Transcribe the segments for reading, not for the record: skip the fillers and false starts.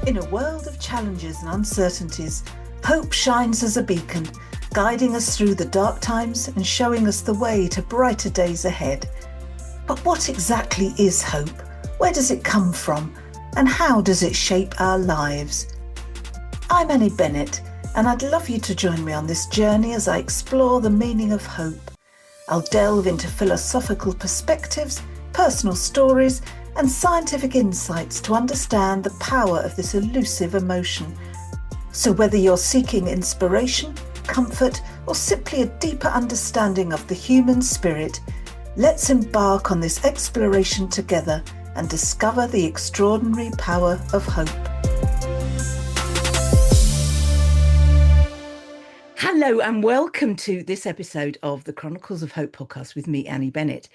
In a world of challenges and uncertainties, hope shines as a beacon, guiding us through the dark times and showing us the way to brighter days ahead. But what exactly is hope? Where does it come from? And how does it shape our lives? I'm Annie Bennett, and I'd love you to join me on this journey as I explore the meaning of hope. I'll delve into philosophical perspectives, personal stories, and scientific insights to understand the power of this elusive emotion. So whether you're seeking inspiration, comfort, or simply a deeper understanding of the human spirit, let's embark on this exploration together and discover the extraordinary power of hope. Hello and welcome to this episode of the Chronicles of Hope podcast with me, Annie Bennett.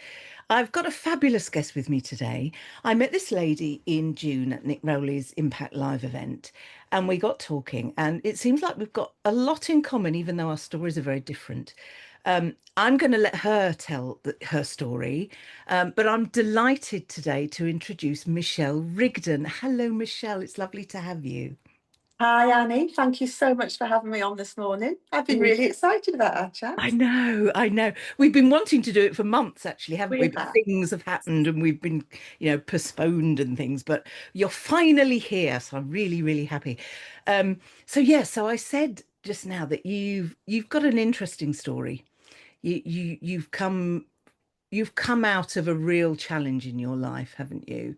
I've got a fabulous guest with me today. I met this lady in June at Nick Rowley's Impact Live event, and we got talking, and it seems like we've got a lot in common, even though our stories are very different. I'm going to let her tell her story, but I'm delighted today to introduce Michelle Rigden. Hello, Michelle. It's lovely to have you. Hi, Annie. Thank you so much for having me on this morning. I've been really excited about our chat. I know. We've been wanting to do it for months, actually, haven't we? We But have. things have happened and we've been, postponed and things. But you're finally here, so I'm really, really happy. So I said just now that you've got an interesting story. You've come out of a real challenge in your life, haven't you?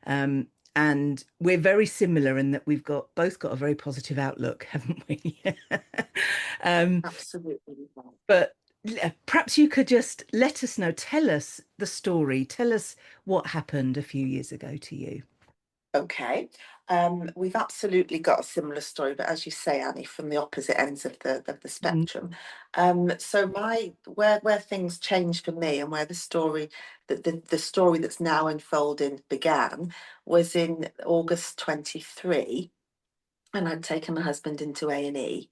Um, and we're very similar in that we've both got a very positive outlook, haven't we? Um, Absolutely. but perhaps you could just let us know, tell us the story, tell us what happened a few years ago to you. Okay. We've absolutely got a similar story, but as you say, Annie, from the opposite ends of the Mm. spectrum. So my where things changed for me and where the story that's now unfolding began was in August 23, and I'd taken my husband into A&E.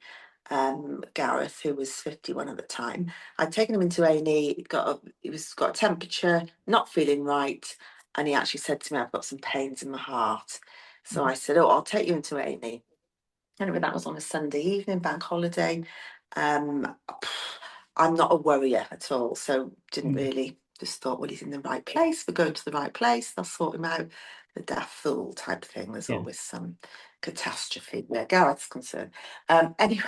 Gareth, who was 51 at the time, I'd taken him into A&E. He got a temperature, not feeling right, and he actually said to me, "I've got some pains in my heart." So I said, "Oh, I'll take you into A&E." Anyway, that was on a Sunday evening, bank holiday. Um, I'm not a worrier at all, so didn't Mm. really just thought, well, he's in the right place. We're going to the right place. I'll sort him out. The daft fool type thing. There's Yeah. always some catastrophe where Gareth's concerned. Anyway,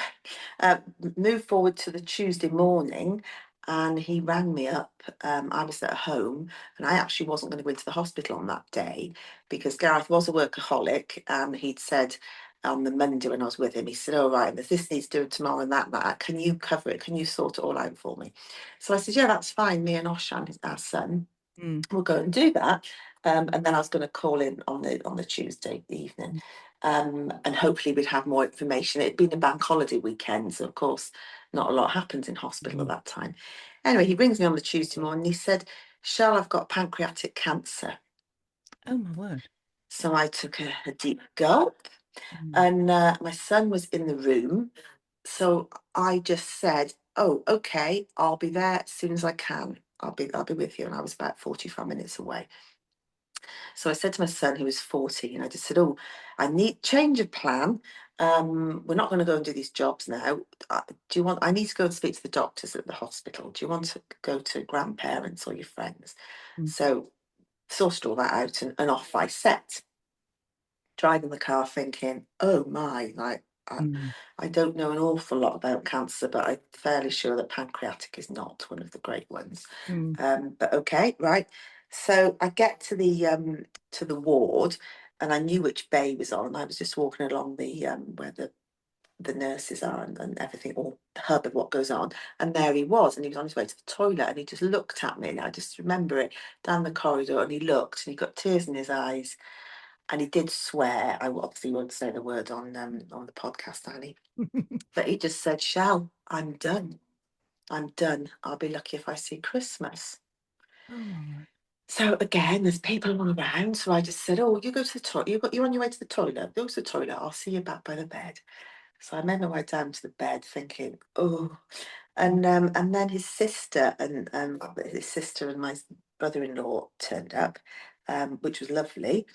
move forward to the Tuesday morning, and he rang me up. I was at home, and I actually wasn't going to go into the hospital on that day because Gareth was a workaholic, and he'd said on the Monday when I was with him, he said, "Oh, right, this needs doing tomorrow and that. Can you cover it? Can you sort it all out for me?" So I said, "Yeah, that's fine. Me and Osian, our son, Mm. will go and do that." And then I was going to call in on the Tuesday evening. And hopefully we'd have more information. It'd been a bank holiday weekend, so of course not a lot happens in hospital at Mm. that time. Anyway, he rings me on the Tuesday morning. He said, "Shell, I've got pancreatic cancer." Oh my word. So I took a deep gulp, Mm. and my son was in the room. So I just said, "Oh, okay, I'll be there as soon as I can. I'll be with you." And I was about 45 minutes away. So I said to my son, who was 14, I just said, "Oh, I need change of plan. We're not going to go and do these jobs now. I need to go and speak to the doctors at the hospital. Do you want to go to grandparents or your friends?" Mm. So sorted all that out, and off I set, driving the car thinking, "Oh my, like, Mm. I don't know an awful lot about cancer, but I'm fairly sure that pancreatic is not one of the great ones." Mm. But okay, right. So I get to the ward, and I knew which bay was on. I was just walking along the where the nurses are, and everything, all the hub of what goes on. And there he was, and he was on his way to the toilet, and he just looked at me. And I just remember it down the corridor, and he looked, and he got tears in his eyes, and he did swear. I obviously won't say the word on the podcast, Annie, but he just said, "Shall, I'm done. I'm done. I'll be lucky if I see Christmas." Oh my word. So again, there's people all around. So I just said, "Oh, you go to the toilet. You're on your way to the toilet. Go to the toilet. I'll see you back by the bed." So I made my way down to the bed, thinking, "Oh," and then his sister and my brother-in-law turned up, which was lovely.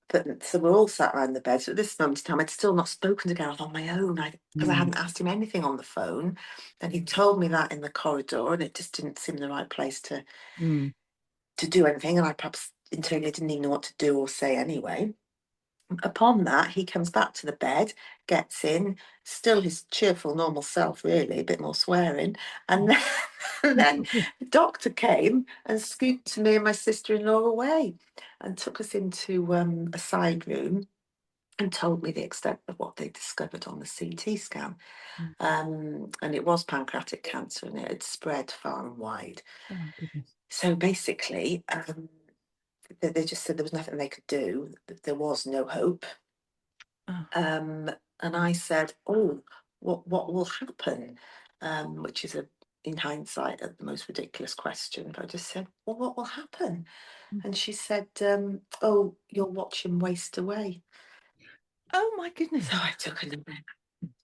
But so we're all sat around the bed. So at this moment in time, I'd still not spoken to Gareth on my own, because I Mm. hadn't asked him anything on the phone. And he told me that in the corridor, and it just didn't seem the right place Mm. to do anything. And I perhaps internally didn't even know what to do or say anyway. Upon that, he comes back to the bed, gets in, still his cheerful, normal self, really, a bit more swearing. And then, and then the doctor came and scooped me and my sister-in-law away and took us into a side room and told me the extent of what they discovered on the CT scan. Mm. And it was pancreatic cancer, and it had spread far and wide. Oh, goodness. So basically, they just said there was nothing they could do, that there was no hope. Oh. And I said, "Oh, what will happen?" Which is in hindsight, the most ridiculous question. But I just said, "Well, what will happen?" Mm. And she said, "Oh, you'll watch him waste away." Oh, my So goodness. I took a little.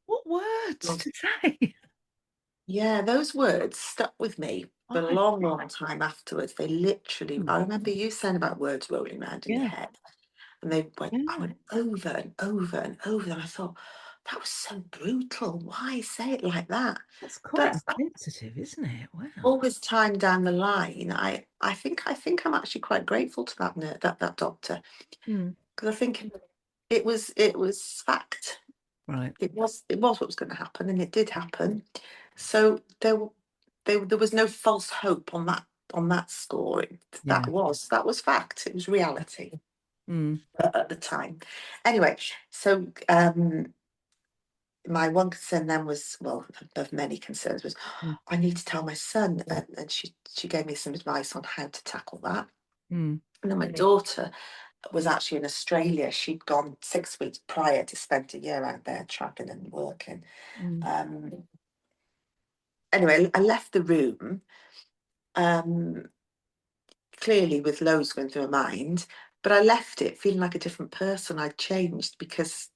What words to say? Yeah, those words stuck with me for a I long, long time afterwards. They literally, mm, I remember you saying about words rolling around in your yeah, head, and I yeah, went over and over and over them. I thought, that was so brutal. Why say it like that? that's But quite sensitive, isn't it? Wow. all this time down the line, I think I'm actually quite grateful to that doctor, Mm. because I think it was fact. Right. It was what was going to happen, and it did happen. So there was no false hope on that score. Yeah. That was fact. It was reality Mm. at the time. Anyway, so my one concern then was, well, of many concerns, was Mm. I need to tell my son, and she gave me some advice on how to tackle that. Mm. And then my daughter was actually in Australia. She'd gone 6 weeks prior to spend a year out there traveling and working. Mm. Um, anyway, I left the room, um, clearly with loads going through my mind, but I left it feeling like a different person. I'd changed, because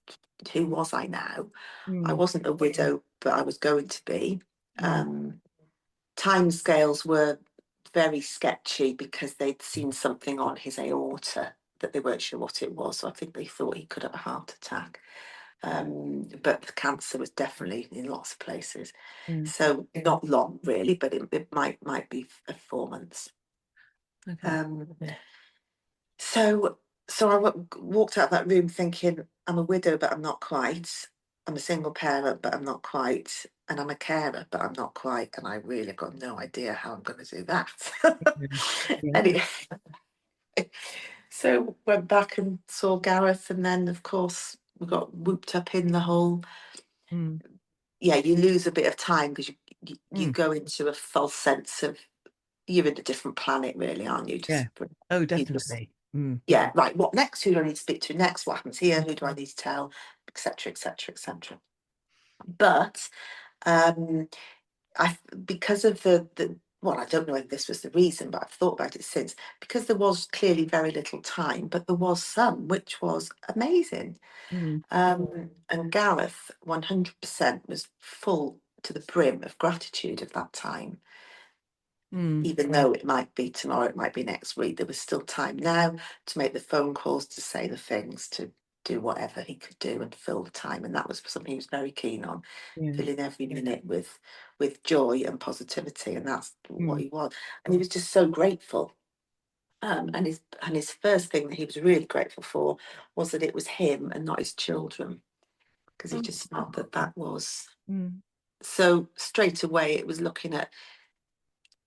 who was I now? I Mm. wasn't a widow, but I was going to be. Mm. Um, Timescales were very sketchy, because they'd seen something on his aorta that they weren't sure what it was. So I think they thought he could have a heart attack. But the cancer was definitely in lots of places. Yeah. So not long really, but it might be 4 months. Okay. Um, so so walked out of that room thinking, I'm a widow, but I'm not quite. I'm a single parent, but I'm not quite. And I'm a carer, but I'm not quite. And I really got no idea how I'm going to do that. Yeah. Yeah. Anyway, so went back and saw Gareth, and then of course we got whooped up in the whole. Mm. Yeah, you lose a bit of time, because you Mm. go into a false sense of you're in a different planet, really, aren't you? Yeah. Oh, You just definitely. Mm. yeah, right. What next? Who do I need to speak to next? What happens here? Who do I need to tell? Etc. Etc. Etc. But um, I because of the well, I don't know if this was the reason, but I've thought about it since, because there was clearly very little time, but there was some, which was amazing. Mm. And Gareth, 100% was full to the brim of gratitude of that time. Mm. Even though it might be tomorrow, it might be next week, there was still time now to make the phone calls, to say the things, to do whatever he could do and fill the time. And that was something he was very keen on, Yeah. filling every minute with joy and positivity. And that's what Mm. he was. And he was just so grateful. And his first thing that he was really grateful for was that it was him and not his children, because he Oh. just felt that was Mm. so. Straight away it was looking at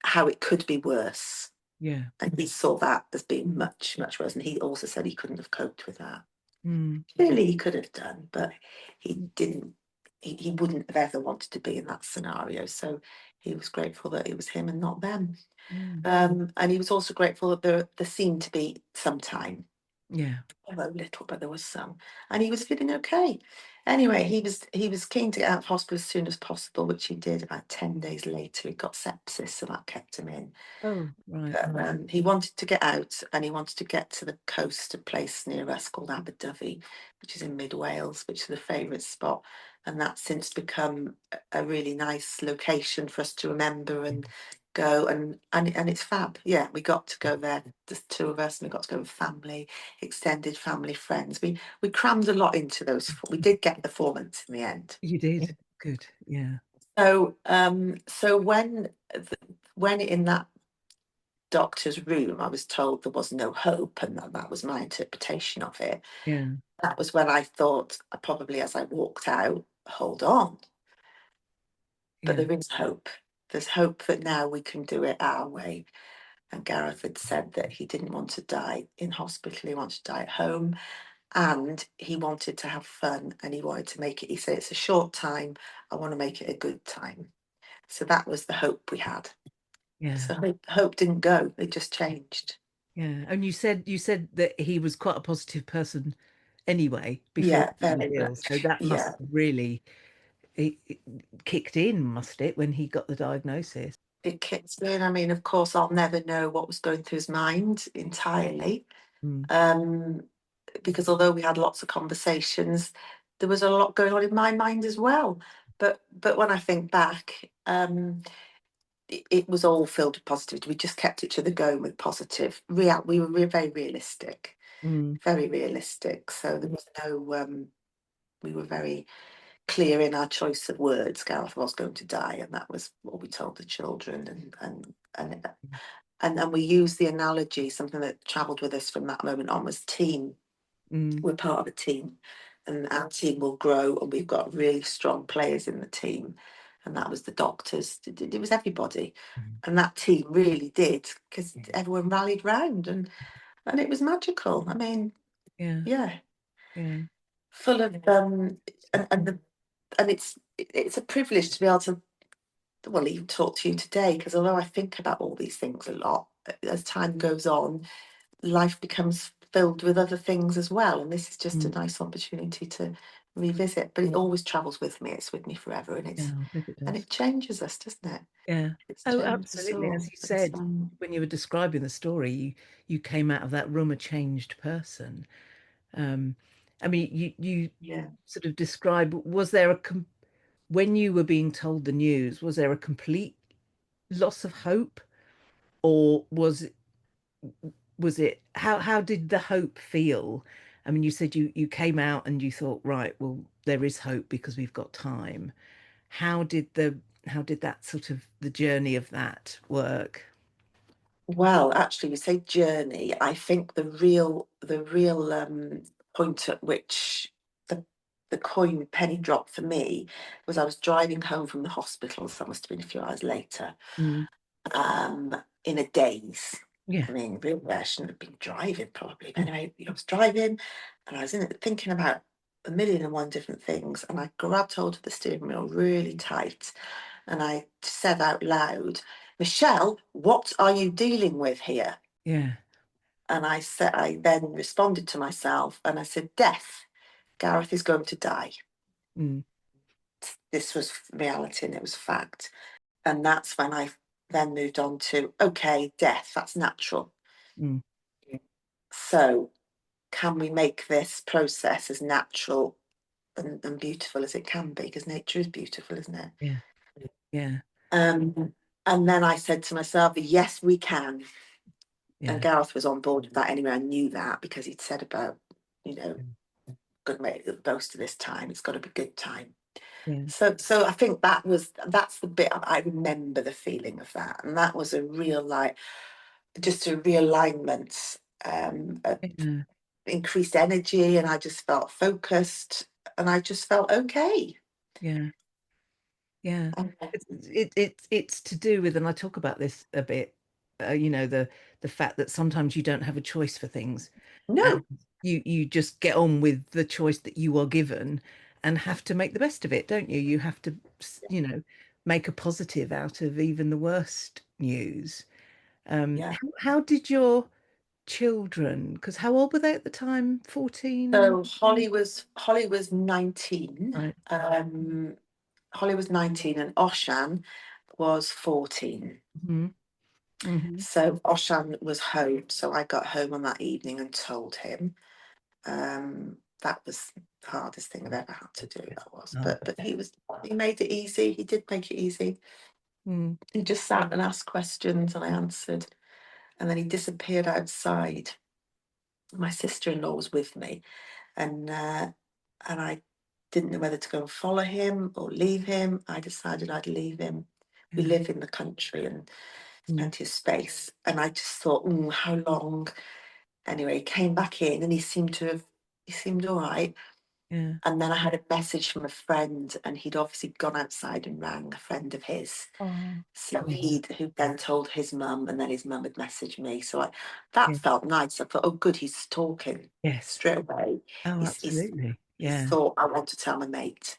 how it could be worse. Yeah. And he saw that as being much, much worse. And he also said he couldn't have coped with that. Mm. Clearly, he could have done, but he didn't. He wouldn't have ever wanted to be in that scenario. So he was grateful that it was him and not them. Mm. And he was also grateful that there seemed to be some time, Yeah. although little, but there was some. And he was feeling okay. Anyway, he was keen to get out of hospital as soon as possible, which he did. About 10 days later, he got sepsis, so that kept him in. Oh, right. He wanted to get out, and he wanted to get to the coast, a place near us called Aberdyfi, which is in mid Wales, which is a favourite spot. And that's since become a really nice location for us to remember and go, and it's fab. Yeah, we got to go there, the two of us, and we got to go with family, extended family, friends. We crammed a lot into those. We did get the 4 months in the end. You did. Good. Yeah. So so when in that doctor's room I was told there was no hope, and that was my interpretation of it, Yeah. that was when I thought, probably as I walked out, hold on, but Yeah. there is hope. There's hope that now we can do it our way. And Gareth had said that he didn't want to die in hospital, he wanted to die at home, and he wanted to have fun, and he wanted to make it, he said, it's a short time, I want to make it a good time. So that was the hope we had. Yeah. So hope didn't go, it just changed. Yeah. And you said that he was quite a positive person anyway before Yeah, he was very ill. much. So that must Yeah, have really it kicked in, must it, when he got the diagnosis? it kicks in. I mean, of course, I'll never know what was going through his mind entirely. Mm. Because although we had lots of conversations, there was a lot going on in my mind as well. But when I think back, it was all filled with positivity. We just kept each other going with positive. We were very realistic, Mm. very realistic. So there was no. We were very clear in our choice of words. Gareth was going to die, and that was what we told the children. And we used the analogy, something that travelled with us from that moment on, was team. Mm. We're part of a team, and our team will grow, and we've got really strong players in the team. And that was the doctors, it was everybody. Mm. And that team really did, because everyone rallied round, and it was magical. I mean, Yeah. yeah, Yeah. full of and it's a privilege to be able to, well, even talk to you today, because although I think about all these things a lot, as time goes on, life becomes filled with other things as well. And this is just a Mm. nice opportunity to revisit. But it always travels with me. It's with me forever, and Yeah, I bet it does. it changes us, doesn't it? Yeah. It's Oh, changed us absolutely. As all. you said, when you were describing the story, you came out of that room a changed person. Um, I mean, you Yeah. sort of describe, was there when you were being told the news, was there a complete loss of hope, or was it how did the hope feel? I mean, you said you came out and you thought, right, well, there is hope because we've got time. How did that sort of the journey of that work? Well, actually, you say journey. I think the real point at which the coin penny dropped for me was I was driving home from the hospital. So that must have been a few hours later. Mm. In a daze. Yeah. I mean, really, I shouldn't have been driving probably. But anyway, I was driving, and I was in it thinking about a million and one different things. And I grabbed hold of the steering wheel really tight, and I said out loud, "Michelle, what are you dealing with here?" Yeah. And I then responded to myself, and I said, "Death. Gareth is going to die." Mm. This was reality, and it was fact. And that's when I then moved on to, okay, death, that's natural. Mm. So can we make this process as natural and beautiful as it can be? Because nature is beautiful, isn't it? Yeah. Yeah. And then I said to myself, yes, we can. And Yeah. Gareth was on board with that anyway. I knew that because he'd said about, you know, good make the most of this time. It's got to be good time. Yeah. So I think that's the bit I remember, the feeling of that, and that was a real, like, just a realignment, Yeah. increased energy, and I just felt focused, and I just felt okay. Yeah. Yeah. Okay. It's to do with, and I talk about this a bit, the fact that sometimes you don't have a choice for things, and No, you just get on with the choice that you are given and have to make the best of it, don't you? You have to, make a positive out of even the worst news. yeah. How did your children, because how old were they at the time? 14 and So Holly was 19. right. Holly was 19, and Oshan was 14. Hmm. Hmm. So Oshan was home. So I got home on that evening and told him. That was the hardest thing I've ever had to do. That was, Oh, but he made it easy. He did make it easy. Mm. He just sat and asked questions and I answered. And then he disappeared outside. My sister-in-law was with me, and I didn't know whether to go and follow him or leave him. I decided I'd leave him. We Yeah. live in the country and there's Mm. plenty of space. And I just thought, how long? Anyway, he came back in and he seemed all right. Yeah. And then I had a message from a friend, and he'd obviously gone outside and rang a friend of his. Oh. So Yeah. who then told his mum, and then his mum had messaged me. So that Yeah. felt nice. I thought, oh, good, he's talking Yes. straight away. Oh, He's absolutely. he Yeah. thought, I want to tell my mate.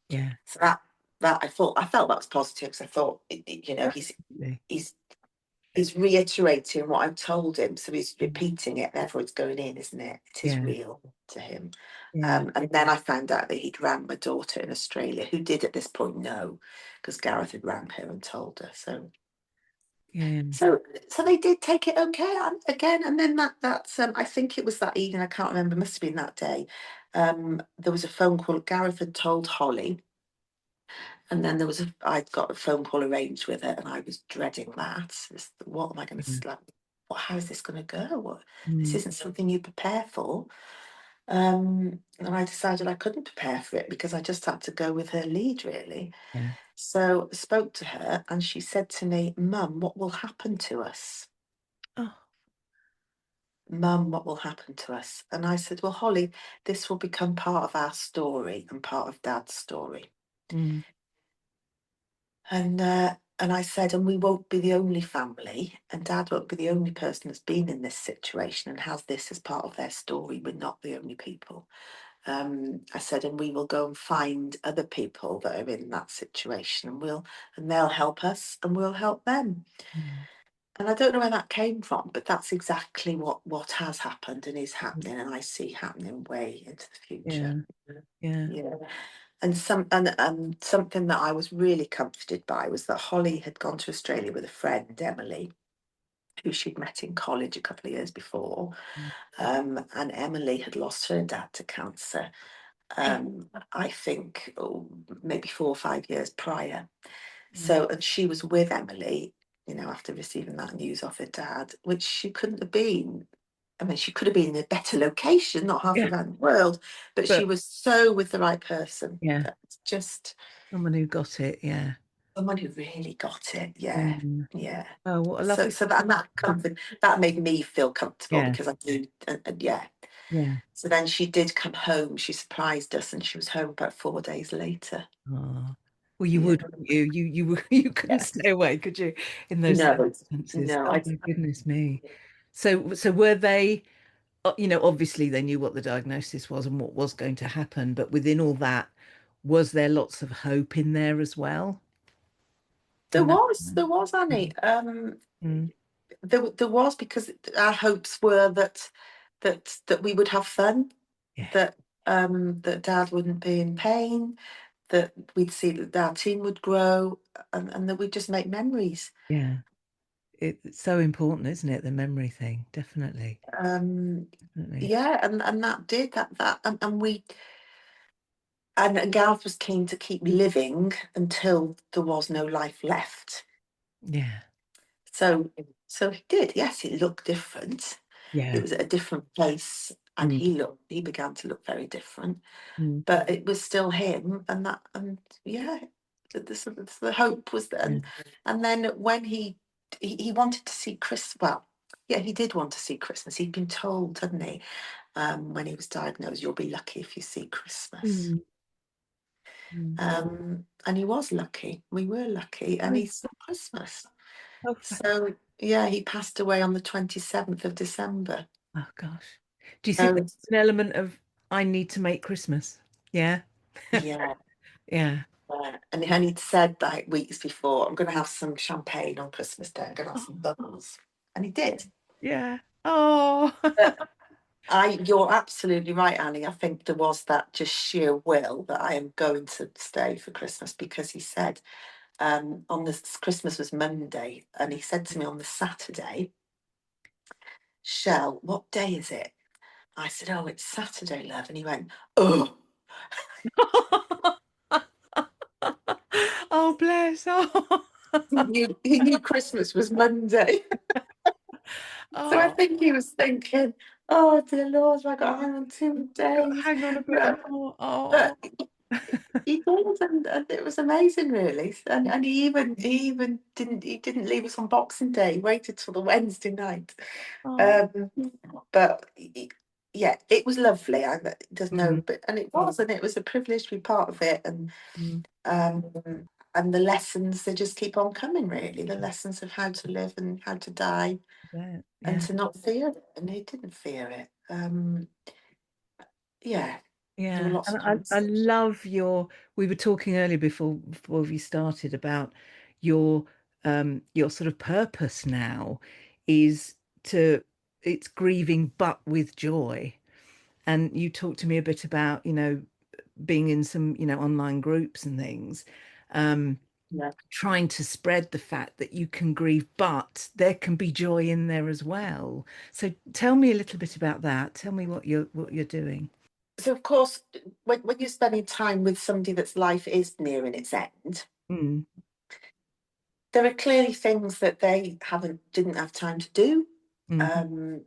Yeah. So that I felt that was positive because I thought, Absolutely. he's reiterating what I've told him, so he's repeating it. Therefore, it's going in, isn't it? It is Yeah. real to him. Yeah. And then I found out that he'd rang my daughter in Australia, who did at this point know, because Gareth had rang her and told her. Yeah. So they did take it okay again, and then that's I think it was that evening. I can't remember. Must have been that day. There was a phone call. Gareth had told Holly, and then I'd got a phone call arranged with her, and I was dreading that. What am I going Yeah. to like? How is this going to go? This Mm. isn't something you prepare for. And I decided I couldn't prepare for it because I just had to go with her lead, really. Yeah. So I spoke to her, and she said to me, "Mum, what will happen to us? Oh. Mum, what will happen to us?" And I said, "Well, Holly, this will become part of our story and part of Dad's story." Mm. And I said, "And we won't be the only family, and Dad won't be the only person that's been in this situation and has this as part of their story. We're not the only people." I said, "And we will go and find other people that are in that situation, and they'll help us, and we'll help them." Mm. And I don't know where that came from, but that's exactly what has happened and is Mm. happening, and I see happening way into the future. Yeah. Yeah. Yeah. And something that I was really comforted by was that Holly had gone to Australia with a friend, Emily, who she'd met in college a couple of years before. Mm. And Emily had lost her dad to cancer, I think, maybe 4 or 5 years prior. Mm. So, and she was with Emily, after receiving that news of her dad, which she couldn't have been. I mean, she could have been in a better location, not halfway Yeah. around the world, but she But was so with the right person. yeah, That's just someone who got it. Yeah. someone who really got it. Yeah, Mm. yeah. Oh, what a So, lovely. so that and that comfort that made me feel comfortable Yeah. because I knew, and yeah. Yeah. So then she did come home. She surprised us, and she was home about 4 days later. Oh. Well, you Yeah. would, wouldn't you? You couldn't Yeah. stay away, could you? In those No, circumstances. no, Oh my goodness me. So were they? Obviously they knew what the diagnosis was and what was going to happen, but within all that, was there lots of hope in there as well? there In that was, time? there was Annie. Mm. There was, because our hopes were that we would have fun, Yeah. that Dad wouldn't be in pain, that we'd see that our team would grow, and that we'd just make memories. Yeah. It's so important, isn't it? The memory thing. Definitely. Um, Definitely. yeah, and that did that, and we and Gareth was keen to keep living until there was no life left. Yeah. So he did. Yes, it looked different. It Yeah. was at a different place, and Mm. he began to look very different. Mm. But it was still him, and yeah, the hope was there. Yeah. And then when he wanted to see Chris, well, yeah, he did want to see Christmas. He'd been told, hadn't he, when he was diagnosed, "You'll be lucky if you see Christmas." Mm. Mm. And he was lucky. We were lucky, and Mm. he saw Christmas. Oh, So yeah, he passed away on the 27th of December. oh gosh. Do you think So there's an element of I need to make Christmas? Yeah. yeah, Yeah. and he'd said like weeks before, "I'm going to have some champagne on Christmas Day. I'm going to have Oh, some bubbles," and he did. yeah. Oh. But you're absolutely right, Annie. I think there was that just sheer will that I am going to stay for Christmas, because he said, on this Christmas was Monday, and he said to me on the Saturday, "Shell, what day is it?" I said, "Oh, it's Saturday, love," and he went, "Oh." Oh, bless. Oh. He knew Christmas was Monday. So I Oh, think he was thinking, oh dear Lord, I got to hang on 2 days. hang on a bit But, more. Oh, but he did, and it was amazing, really. And he even didn't leave us on Boxing Day. He waited till the Wednesday night. oh. Um, but yeah, it was lovely. I There's no, Mm, but and it was a privilege to be part of it, mm, and the lessons, they just keep on coming. Really, the lessons of how to live and how to die, yeah, and yeah, to not fear it. And he didn't fear it. Yeah, there were yeah. lots And of I times. love your. We were talking earlier before we started about your sort of purpose now is to it's grieving but with joy. And you talked to me a bit about, being in some, online groups and things, um, Yeah. trying to spread the fact that you can grieve, but there can be joy in there as well. So tell me a little bit about that. Tell me what you're doing. So of course, when you're spending time with somebody that's life is nearing its end, Mm, there are clearly things that they didn't have time to do. mm, Um,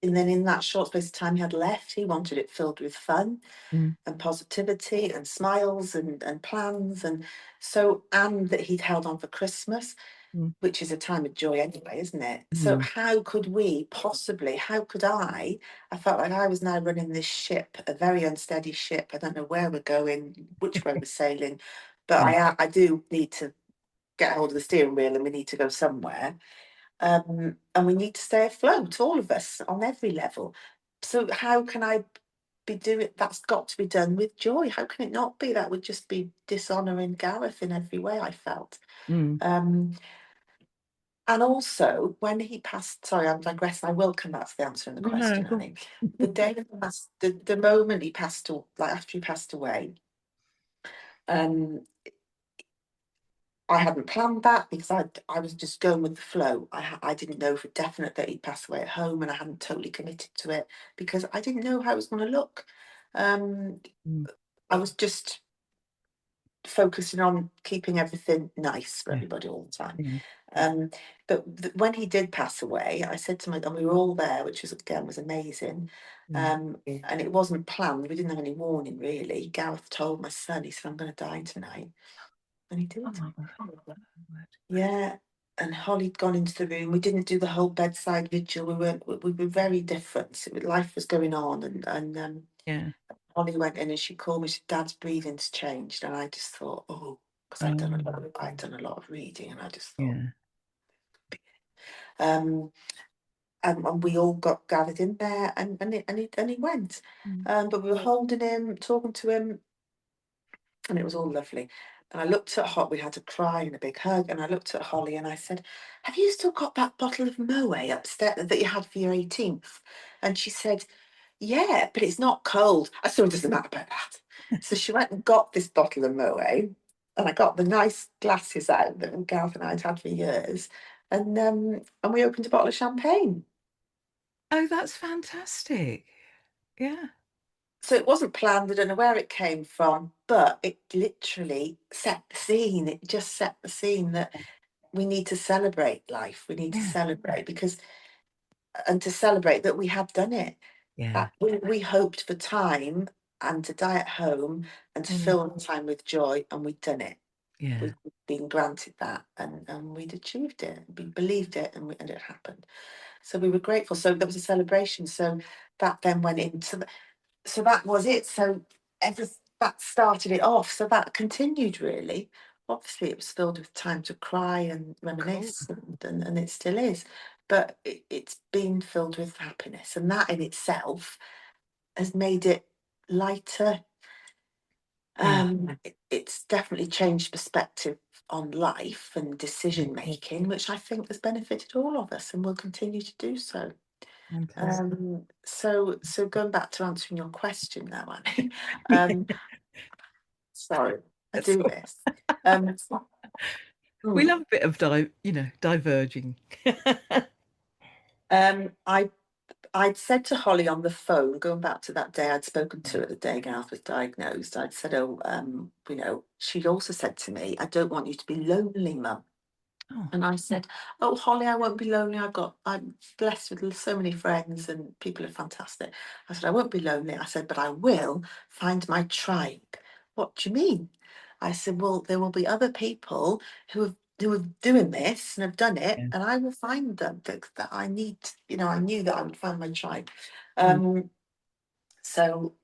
and then in that short space of time he had left, he wanted it filled with fun mm, and positivity and smiles and plans. And so, and that he'd held on for Christmas, mm, which is a time of joy anyway, isn't it? So mm. how could we possibly, how could I felt like I was now running this ship, a very unsteady ship. I don't know where we're going, which way we're sailing, but Yeah. I do need to get hold of the steering wheel and we need to go somewhere. And we need to stay afloat, all of us, on every level. So how can I be doing that's got to be done with joy? How can it not be? That would just be dishonouring Gareth in every way, I felt. Mm. Um, and also when he passed, sorry, I'm digressing, I will come back to the answer in the No, no, question, go Annie. The day that he passed, the moment he passed, like after he passed away, um, I hadn't planned that because I was just going with the flow. I didn't know for definite that he'd passed away at home, and I hadn't totally committed to it because I didn't know how it was going to look. Um, Mm. I was just focusing on keeping everything nice for Yeah, everybody all the time. yeah. Um, but when he did pass away, I said to my, and we were all there, which was again was amazing. Mm. And it wasn't planned. We didn't have any warning really. Gareth told my son, he said, "I'm going to die tonight," and he Oh, did. my word. Yeah, and Holly'd gone into the room. We didn't do the whole bedside vigil. We were very different. Life was going on, and Yeah. Holly went in and she called me. She said, "Dad's breathing's changed," and I just thought, oh, because I'd done a lot of reading, and I just thought, Yeah. um, and we all got gathered in there, and he went, Mm. but we were holding him, talking to him, and it was all lovely. And I looked at Holly, we had a cry and a big hug, and I looked at Holly and I said, "Have you still got that bottle of Moe upstairs that you had for your 18th?" And she said, "Yeah, but it's not cold." I said, "It doesn't matter about that." So she went and got this bottle of Moe, and I got the nice glasses out that Gareth and I had for years, and we opened a bottle of champagne. Oh, that's fantastic. Yeah. So it wasn't planned. I don't know where it came from, but it literally set the scene. It just set the scene that we need to celebrate life. We need to Yeah. celebrate because, and to celebrate that we have done it. Yeah. That we hoped for time and to die at home and to Mm. fill time with joy, and we'd done it. Yeah. We'd been granted that, and we'd achieved it. We believed it, and it happened. So we were grateful. So there was a celebration. So that then went into so that was it. So that started it off. So that continued really. Obviously, it was filled with time to cry and Cool. reminisce, and it still is. But it's been filled with happiness, and that in itself has made it lighter. Yeah. It's definitely changed perspective on life and Yeah. decision making, which I think has benefited all of us and will continue to do so. Fantastic. So going back to answering your question now, Annie, um, sorry, I That's do all. this. Um, We hmm, love a bit of diverging. I I'd said to Holly on the phone, going back to that day I'd spoken to her the day Gareth was diagnosed, I'd said, oh, she'd also said to me, "I don't want you to be lonely, Mum." Oh, And I said, "Oh, Holly, I won't be lonely. I'm blessed with so many friends and people are fantastic." I said, "I won't be lonely." I said, "But I will find my tribe." "What do you mean?" I said, "Well, there will be other people who are doing this and have done it, yeah. and I will find them that I need. I knew that I would find my tribe." Mm, So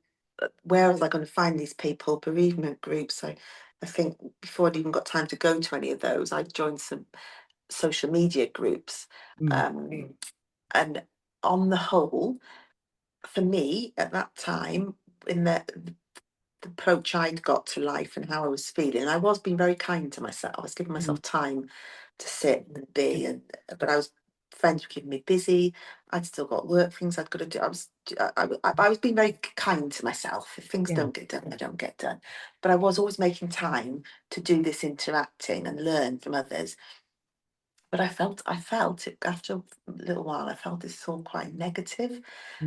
where was I going to find these people? Bereavement groups. I think before I'd even got time to go to any of those, I joined some social media groups. mm, Um, and on the whole, for me at that time, in the approach I'd got to life and how I was feeling, I was being very kind to myself. I was giving mm, myself time to sit and be, but I was friends were keeping me busy. I'd still got work things I'd got to do. I was being very kind to myself. If things yeah. don't get done, they don't get done. But I was always making time to do this interacting and learn from others. But I felt it after a little while. I felt this all quite negative,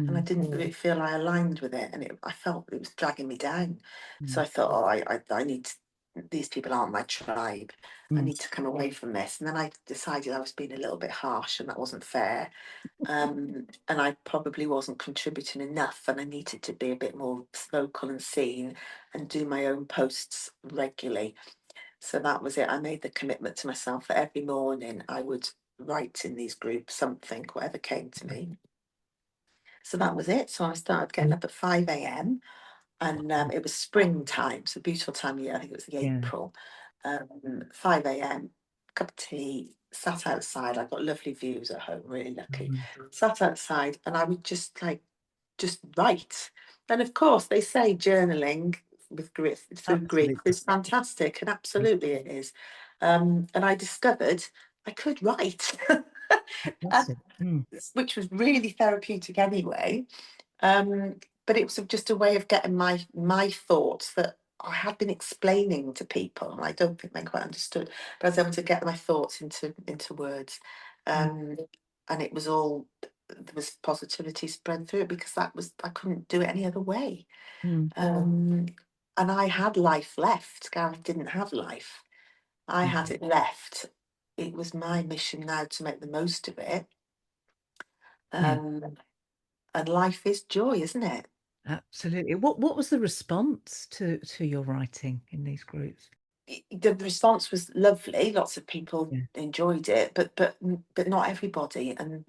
and I Mm, didn't really feel I aligned with it, and I felt it was dragging me down. So mm, I thought, oh, I need these people aren't my tribe. I mm, need to come away from this. And then I decided I was being a little bit harsh, and that wasn't fair. And I probably wasn't contributing enough, and I needed to be a bit more vocal and seen, and do my own posts regularly. So that was it. I made the commitment to myself that every morning I would write in these groups something, whatever came to me. So that was it. So I started getting up at 5 a.m. and it was springtime, so beautiful time of year. I think it was the yeah. April. 5 a.m., cup of tea, sat outside. I got lovely views at home, really lucky. Mm, Sat outside and I would just write. And of course, they say journaling with grief through grief absolutely. is fantastic, and absolutely it is. And I discovered I could write, and- Fantastic. Mm, which was really therapeutic anyway. Um, but it was just a way of getting my thoughts that I had been explaining to people, and I don't think they quite understood. But I was able to get my thoughts into words, mm, um, and it was all there was positivity spread through it because I couldn't do it any other way. mm, Um, and I had life left. Gareth didn't have life. I mm, had it left. It was my mission now to make the most of it. yeah. Um, and life is joy, isn't it? Absolutely. What was the response to your writing in these groups? The response was lovely. Lots of people Yeah. enjoyed it, but not everybody. And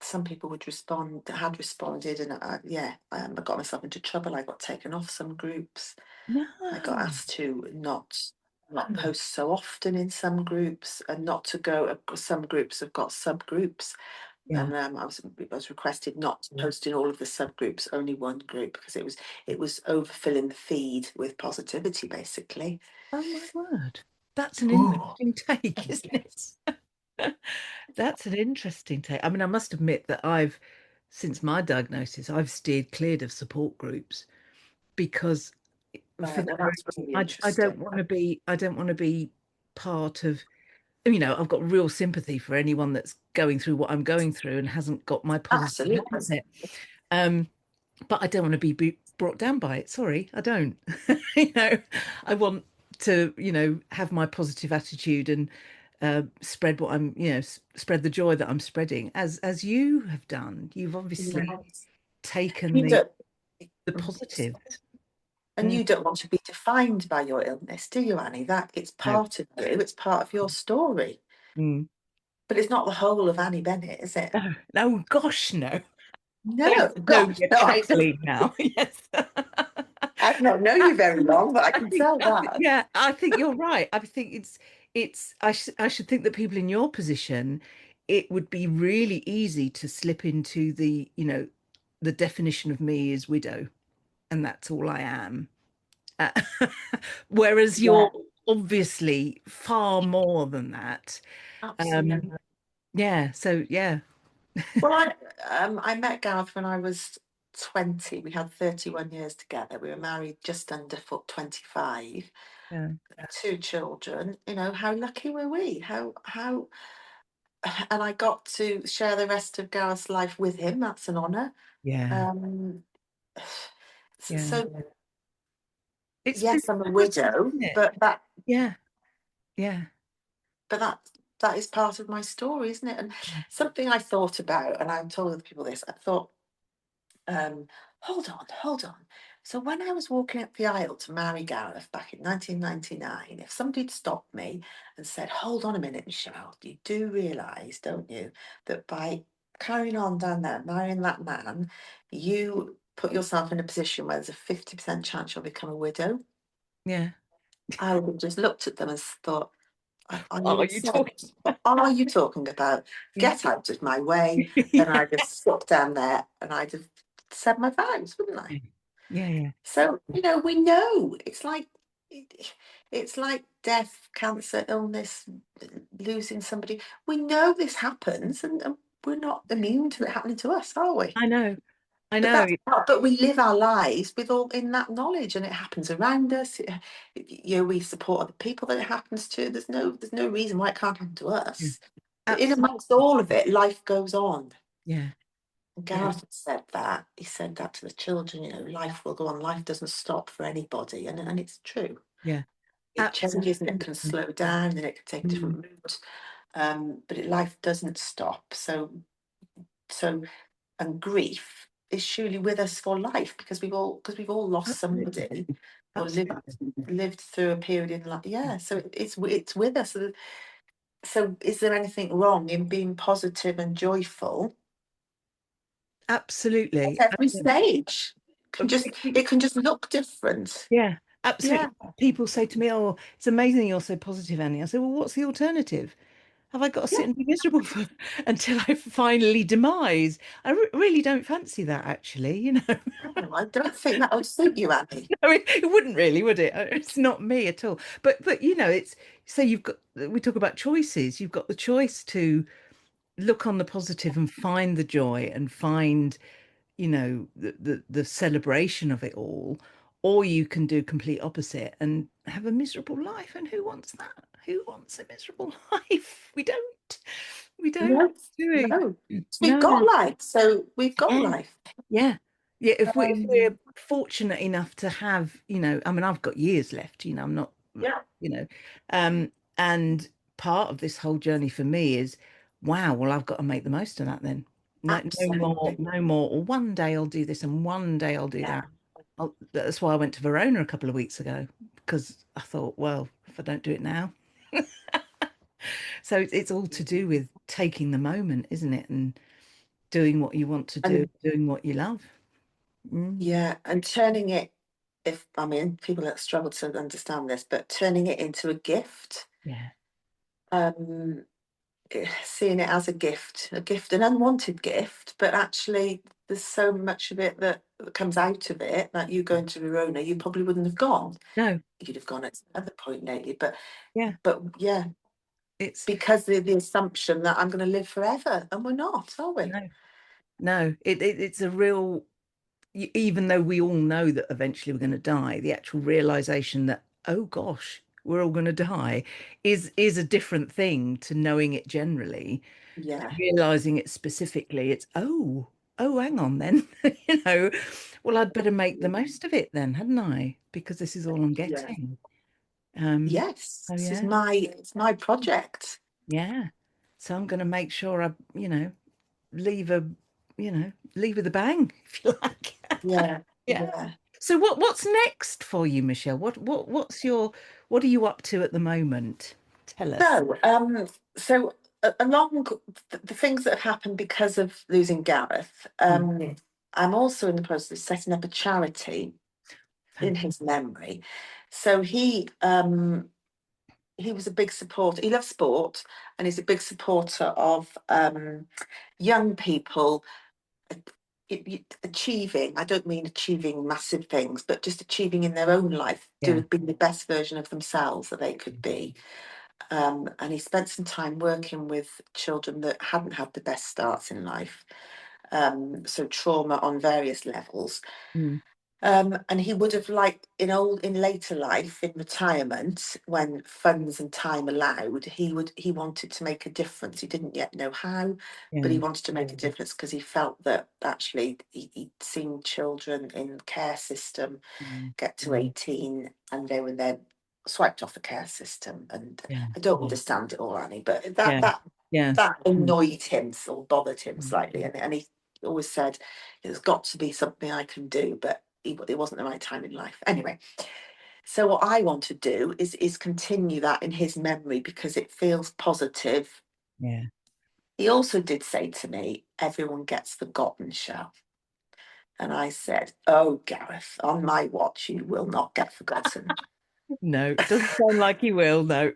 some people would respond, had responded, and I got myself into trouble. I got taken off some groups. No. I got asked to not post so often in some groups, and not to go. Some groups have got subgroups, Yeah. and I was requested not to post in all of the subgroups, only one group, because it was overfilling the feed with positivity, basically. Oh my word. That's an Oh, interesting take, isn't it? That's an interesting take. I mean, I must admit that since my diagnosis, I've steered clear of support groups because for right. the Well, very, that's really I don't interesting. want to be, I don't want to be part of, I've got real sympathy for anyone that's going through what I'm going through and hasn't got my positive Absolutely. mindset. Um, but I don't want to be brought down by it. Sorry, I don't. you know, I want to, have my positive attitude and spread what I'm, spread the joy that I'm spreading, as you have done. You've obviously Yes. taken You don't, the positive. and Mm, you don't want to be defined by your illness, do you, Annie? That it's no. part of you. It's part of your story, Mm. but it's not the whole of Annie Bennett, is it? No, no, gosh, no. Those No, that know God, me are no. chuckling now. Yes. I've not known you very long, but I can tell that. Yeah, I think you're right. I think I should think that people in your position, it would be really easy to slip into the definition of me is widow, and that's all I am. Uh, Whereas Yeah, you're obviously far more than that. Um, absolutely. yeah, so yeah. Well, I met Gareth when I was 20. We had 31 years together. We were married just under 25. Yeah, Two children. How lucky were we? How and I got to share the rest of Gareth's life with him. That's an honour. yeah, Um, yeah. so It's yes, I'm a important, widow, isn't it? but that Yeah, yeah, but that that is part of my story, isn't it? And something I thought about, and I told other people this, I thought, um, hold on. So when I was walking up the aisle to marry Gareth back in 1999, if somebody had stopped me and said, hold on a minute, Michelle, you do realise, don't you, that by carrying on down there, marrying that man, you put yourself in a position where there's a 50% chance you'll become a widow? Yeah. I would have just looked at them and thought, are What you are you upset? talking What are you talking about? about? Get out of my way. And Yeah. I just sat down there and I'd have said my vows, wouldn't I? Yeah, yeah. So, we know it's like death, cancer, illness, losing somebody. We know this happens, and we're not immune to it happening to us, are we? I know. I But know. but we live our lives with all in that knowledge, and it happens around us. We support other people that it happens to. There's no reason why it can't happen to Yeah. us. But in Absolutely. amongst all of it, life goes on. Yeah. And Yeah. Gareth said that. He said that to the children, life will go on. Life doesn't stop for anybody. And it's true. Yeah. It changes and it can Absolutely. slow down and it can take a Mm. different route. But life doesn't stop. So and grief is surely with us for life because we've all lost Absolutely. somebody or lived Absolutely. lived through a period in life. Yeah, so it's with us. So is there anything wrong in being positive and joyful Absolutely. at every stage? It can just look different. Yeah, absolutely. Yeah. People say to me, "Oh, it's amazing you're so positive, Annie." I say, "Well, what's the alternative? Have I got to Yeah. sit and be miserable for, until I finally demise?" I really don't fancy that, actually. Oh, I don't think that would suit you, Abby. No, it wouldn't really, would it? It's not me at all. But it's so you've got. We talk about choices. You've got the choice to look on the positive and find the joy and find the celebration of it all, or you can do complete opposite and have a miserable life. And who wants that? Who wants a miserable life? We don't, No, do we? no. We've No. got life, so we've got Yeah, life. yeah, yeah. If we're Um, fortunate enough to have, I mean, I've got years left. I'm not, yeah, you know, um, and part of this whole journey for me is, wow, well, I've got to make the most of that then. No, no more, absolutely. no more. Or one day I'll do this, and one day I'll do Yeah. that. That's why I went to Verona a couple of weeks ago, because I thought, well, if I don't do it now. So it's all to do with taking the moment, isn't it? And doing what you want to do, And doing what you love. Mm. yeah, and turning it, if I mean, people that struggle to understand this, but turning it into a gift, Yeah, um, seeing it as a gift, an unwanted gift, but actually there's so much of it that comes out of it. Like you going to Verona, you probably wouldn't have gone. no, You'd have gone at another point lately, but yeah, yeah, it's because the assumption that I'm going to live forever, and we're not, are we? no, no, it's a real, even though we all know that eventually we're going to die, the actual realization that, oh gosh, we're all going to die is a different thing to knowing it generally. Yeah, Realizing it specifically, it's, oh, hang on then. you know well, I'd better make the most of it then, hadn't I? Because this is all I'm yeah. getting. um Yes, so this is yeah, my project. yeah, so I'm going to make sure I leave a leave with a bang, if you like. Yeah, Yeah. yeah. So what's next for you, Michelle? What are you up to at the moment? Tell us. So along the things that have happened because of losing Gareth, Mm. I'm also in the process of setting up a charity in Fantastic. his memory. So he was a big supporter. He loves sport, and he's a big supporter of young people achieving. I don't mean achieving massive things, but just achieving in their own life, Yeah. being the best version of themselves that they could be. And he spent some time working with children that hadn't had the best starts in life, so trauma on various levels. Mm. And he would have liked in later life, in retirement, when funds and time allowed, he wanted to make a difference. He didn't yet know how, but he Yeah. wanted to make a difference because he felt that actually he'd seen children in the care system Mm. get to 18 and they were there swiped off the care system, and Yeah. I don't understand it all, Annie, but Yeah. Yes. that annoyed him or bothered him Mm. slightly, and he always said there's got to be something I can do, but it wasn't the right time in life. Anyway, so what I want to do is continue that in his memory because it feels positive. Yeah. He also did say to me, "Everyone gets forgotten, Shell." And I said, "Oh, Gareth, on my watch, you will not get forgotten." No, it doesn't sound like he will, no.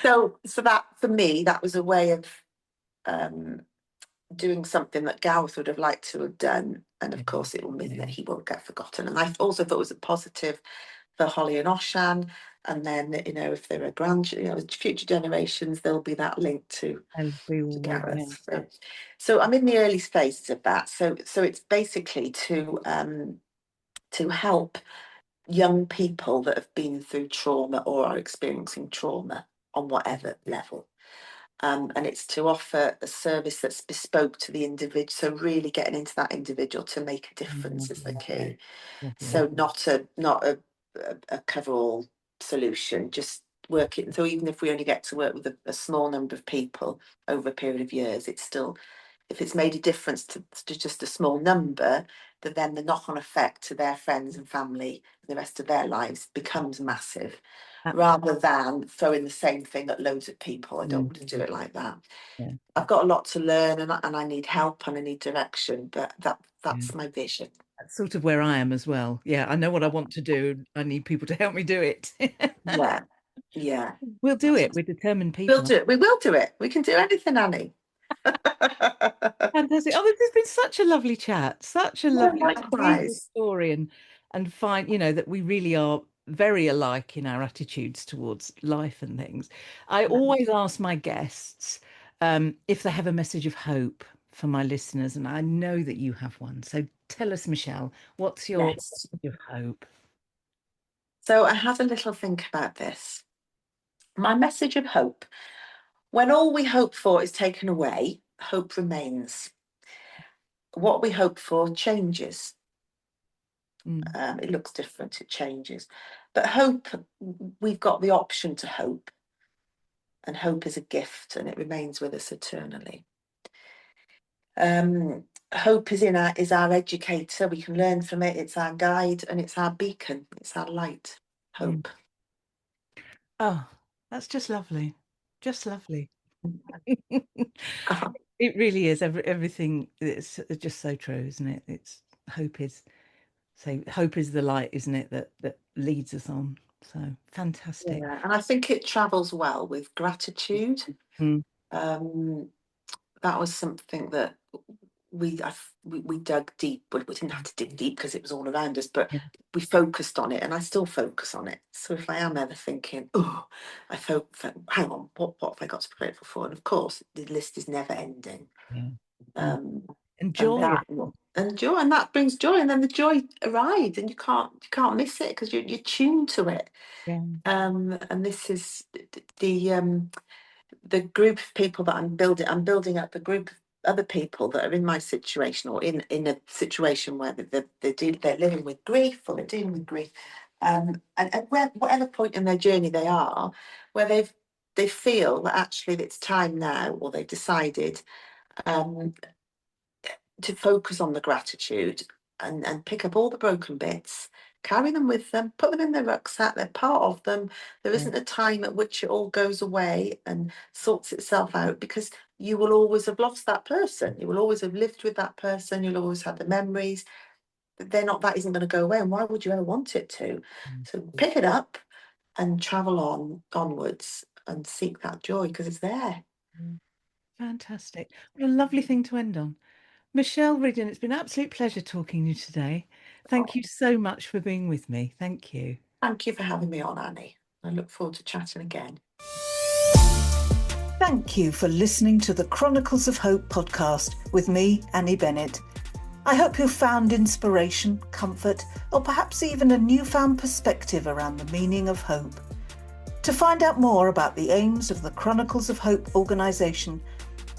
So that for me, that was a way of doing something that Gareth would have liked to have done. And of course, it will mean that he won't get forgotten. And I also thought it was a positive for Holly and Osian. And then, if there are future generations, there'll be that link to Gareth. So I'm in the early phases of that. So it's basically to help young people that have been through trauma or are experiencing trauma on whatever level. And it's to offer a service that's bespoke to the individual. So really getting into that individual to make a difference is the key. So not a cover-all solution, just work it. So even if we only get to work with a small number of people over a period of years, it's still, if it's made a difference to just a small number, that then the knock-on effect to their friends and family and the rest of their lives becomes massive, rather than throwing the same thing at loads of people. I don't want to do it like that. Yeah. I've got a lot to learn, and I need help and I need direction, but that's my vision. That's sort of where I am as well. Yeah, I know what I want to do. I need people to help me do it. Yeah. We'll do it. We're determined people. We'll do it. We will do it. We can do anything, Annie. Fantastic. Oh, this has been such a lovely chat. Such a lovely story, and find, that we really are very alike in our attitudes towards life and things. I always ask my guests if they have a message of hope for my listeners, and I know that you have one. So tell us, Michelle, what's your message of hope? So I had a little think about this. My message of hope: when all we hope for is taken away, hope remains. What we hope for changes. It looks different, it changes. But hope, we've got the option to hope. And hope is a gift, and it remains with us eternally. Hope is our educator. We can learn from it. It's our guide, and it's our beacon. It's our light. Hope. Oh, that's just lovely. Just lovely. It really is. Everything is just so true, isn't it? It's hope is the light, isn't it, that leads us on. So fantastic. Yeah, and I think it travels well with gratitude. That was something that we dug deep, but we didn't have to dig deep because it was all around us, but we focused on it, and I still focus on it. So if I am ever thinking, oh, hang on, what have I got to be grateful for? And of course, the list is never ending. And joy. And joy, and that brings joy, and then the joy arrives, and you can't miss it because you're tuned to it. And this is the group of people that I'm building up a group of other people that are in my situation, or in a situation where they're living with grief, or they're dealing with grief, and whatever point in their journey they are, where they feel that actually it's time now, or they've decided to focus on the gratitude and pick up all the broken bits, carry them with them, put them in their rucksack. They're part of them. There isn't a time at which it all goes away and sorts itself out, because you will always have lost that person. You will always have lived with that person. You'll always have the memories. That isn't going to go away. And why would you ever want it to? So pick it up and travel onwards and seek that joy, because it's there. Fantastic. What a lovely thing to end on. Michelle Rigden, it's been an absolute pleasure talking to you today. Thank you so much for being with me. Thank you. Thank you for having me on, Annie. I look forward to chatting again. Thank you for listening to the Chronicles of Hope podcast with me, Annie Bennett. I hope you found inspiration, comfort, or perhaps even a newfound perspective around the meaning of hope. To find out more about the aims of the Chronicles of Hope organisation,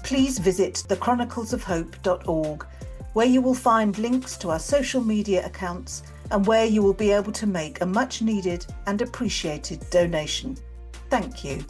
please visit thechroniclesofhope.org, where you will find links to our social media accounts and where you will be able to make a much needed and appreciated donation. Thank you.